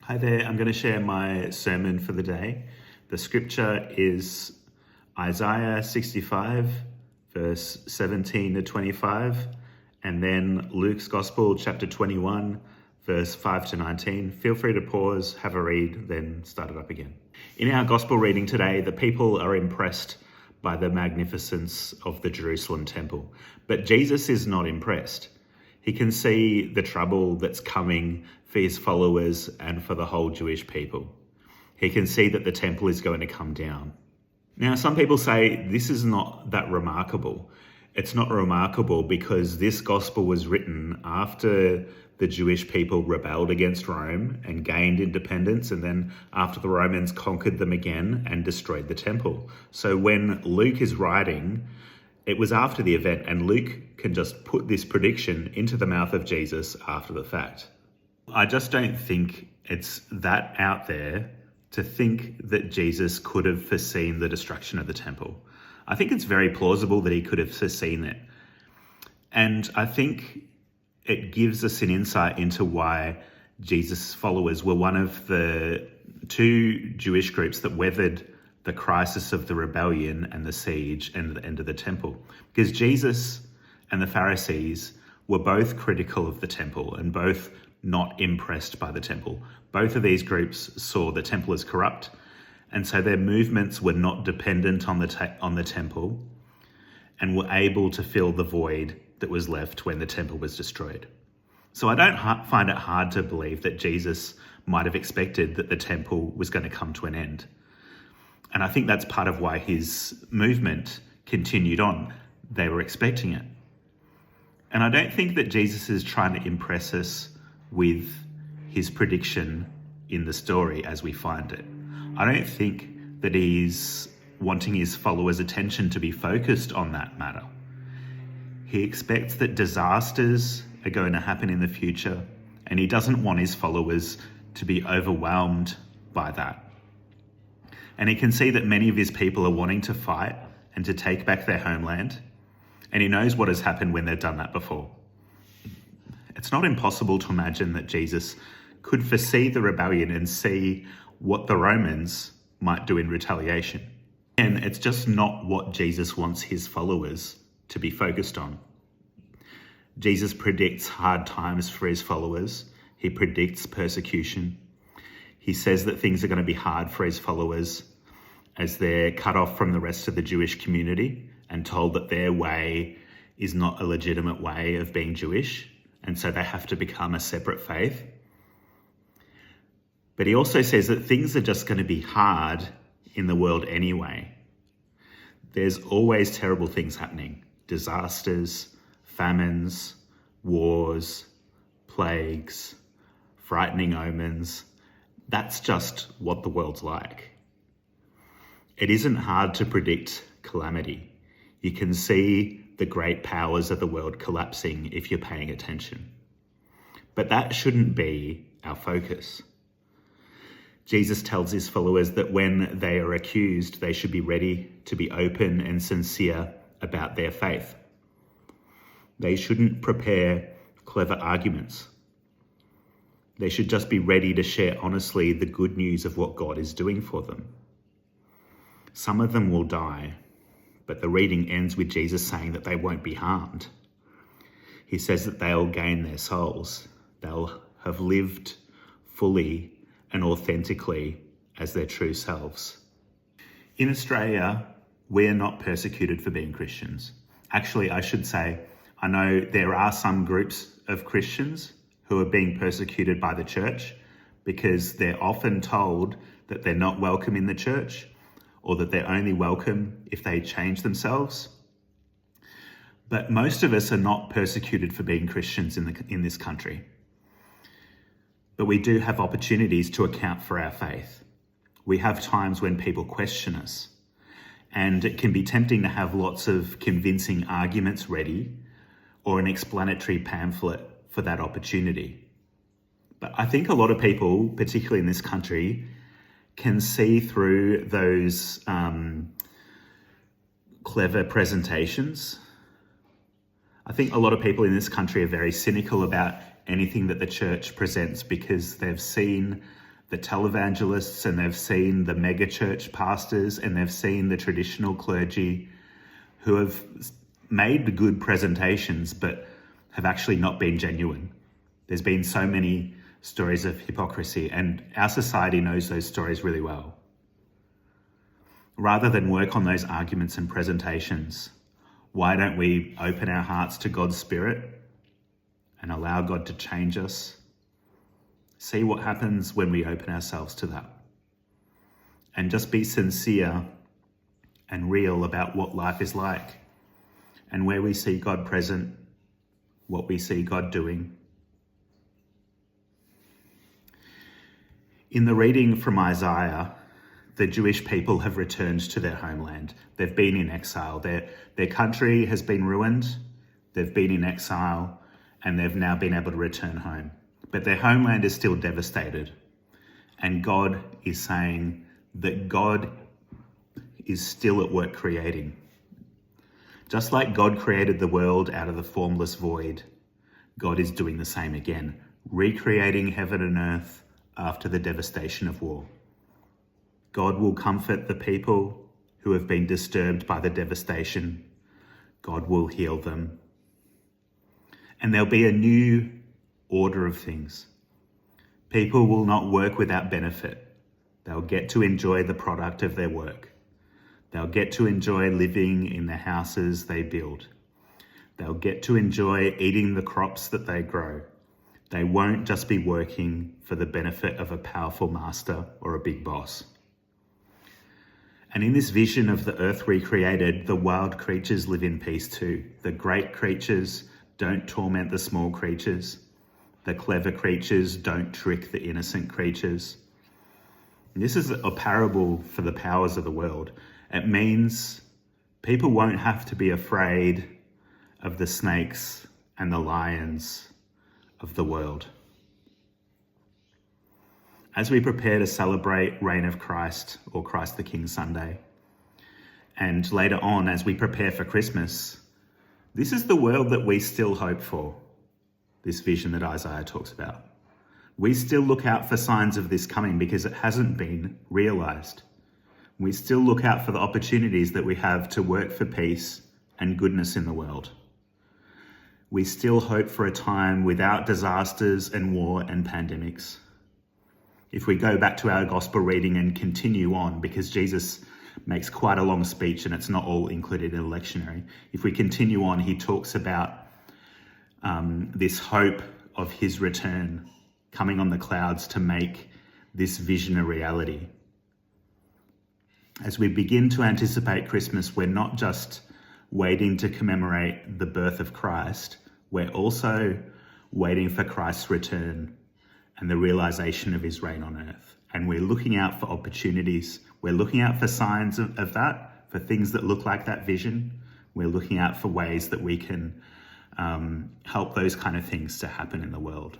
Hi there, I'm going to share my sermon for the day. The scripture is Isaiah 65, verse 17 to 25, and then Luke's Gospel, chapter 21, verse 5 to 19. Feel free to pause, have a read, then start it up again. In our Gospel reading today, the people are impressed by the magnificence of the Jerusalem temple, but Jesus is not impressed. He can see the trouble that's coming for his followers and for the whole Jewish people. He can see that the temple is going to come down. Now, some people say this is not that remarkable. It's not remarkable because this gospel was written after the Jewish people rebelled against Rome and gained independence, and then after the Romans conquered them again and destroyed the temple. So when Luke is writing, it was after the event, and Luke can just put this prediction into the mouth of Jesus after the fact. I just don't think it's that out there to think that Jesus could have foreseen the destruction of the temple. I think it's very plausible that he could have foreseen it. And I think it gives us an insight into why Jesus' followers were one of the two Jewish groups that weathered the crisis of the rebellion and the siege and the end of the temple. Because Jesus and the Pharisees were both critical of the temple and both not impressed by the temple. Both of these groups saw the temple as corrupt, and so their movements were not dependent on the temple and were able to fill the void that was left when the temple was destroyed. So I don't find it hard to believe that Jesus might have expected that the temple was going to come to an end. And I think that's part of why his movement continued on. They were expecting it. And I don't think that Jesus is trying to impress us with his prediction in the story as we find it. I don't think that he's wanting his followers' attention to be focused on that matter. He expects that disasters are going to happen in the future, and he doesn't want his followers to be overwhelmed by that. And he can see that many of his people are wanting to fight and to take back their homeland. And he knows what has happened when they've done that before. It's not impossible to imagine that Jesus could foresee the rebellion and see what the Romans might do in retaliation. And it's just not what Jesus wants his followers to be focused on. Jesus predicts hard times for his followers. He predicts persecution. He says that things are going to be hard for his followers as they're cut off from the rest of the Jewish community and told that their way is not a legitimate way of being Jewish, and so they have to become a separate faith. But he also says that things are just going to be hard in the world anyway. There's always terrible things happening: disasters, famines, wars, plagues, frightening omens. That's just what the world's like. It isn't hard to predict calamity. You can see the great powers of the world collapsing if you're paying attention. But that shouldn't be our focus. Jesus tells his followers that when they are accused, they should be ready to be open and sincere about their faith. They shouldn't prepare clever arguments. They should just be ready to share honestly the good news of what God is doing for them. Some of them will die, but the reading ends with Jesus saying that they won't be harmed. He says that they'll gain their souls. They'll have lived fully and authentically as their true selves. In Australia, we're not persecuted for being Christians. Actually, I should say, I know there are some groups of Christians who are being persecuted by the church because they're often told that they're not welcome in the church, or that they're only welcome if they change themselves. But most of us are not persecuted for being Christians in this country. But we do have opportunities to account for our faith. We have times when people question us, and it can be tempting to have lots of convincing arguments ready or an explanatory pamphlet for that opportunity. But I think a lot of people, particularly in this country, can see through those clever presentations. I think a lot of people in this country are very cynical about anything that the church presents because they've seen the televangelists, and they've seen the megachurch pastors, and they've seen the traditional clergy who have made good presentations but have actually not been genuine. There's been so many stories of hypocrisy, and our society knows those stories really well. Rather than work on those arguments and presentations, why don't we open our hearts to God's Spirit and allow God to change us? See what happens when we open ourselves to that. And just be sincere and real about what life is like and where we see God present, what we see God doing. In the reading from Isaiah, the Jewish people have returned to their homeland. They've been in exile. Their country has been ruined. They've been in exile, and they've now been able to return home. But their homeland is still devastated. And God is saying that God is still at work creating. Just like God created the world out of the formless void, God is doing the same again, recreating heaven and earth after the devastation of war. God will comfort the people who have been disturbed by the devastation. God will heal them. And there'll be a new order of things. People will not work without benefit. They'll get to enjoy the product of their work. They'll get to enjoy living in the houses they build. They'll get to enjoy eating the crops that they grow. They won't just be working for the benefit of a powerful master or a big boss. And in this vision of the earth recreated, the wild creatures live in peace too. The great creatures don't torment the small creatures. The clever creatures don't trick the innocent creatures. And this is a parable for the powers of the world. It means people won't have to be afraid of the snakes and the lions of the world. As we prepare to celebrate Reign of Christ, or Christ the King Sunday, and later on as we prepare for Christmas, this is the world that we still hope for, this vision that Isaiah talks about. We still look out for signs of this coming because it hasn't been realized. We still look out for the opportunities that we have to work for peace and goodness in the world. We still hope for a time without disasters and war and pandemics. If we go back to our gospel reading and continue on, because Jesus makes quite a long speech and it's not all included in the lectionary. If we continue on, he talks about this hope of his return coming on the clouds to make this vision a reality. As we begin to anticipate Christmas, we're not just waiting to commemorate the birth of Christ, we're also waiting for Christ's return and the realization of his reign on earth. And we're looking out for opportunities. We're looking out for signs of that, for things that look like that vision. We're looking out for ways that we can help those kind of things to happen in the world.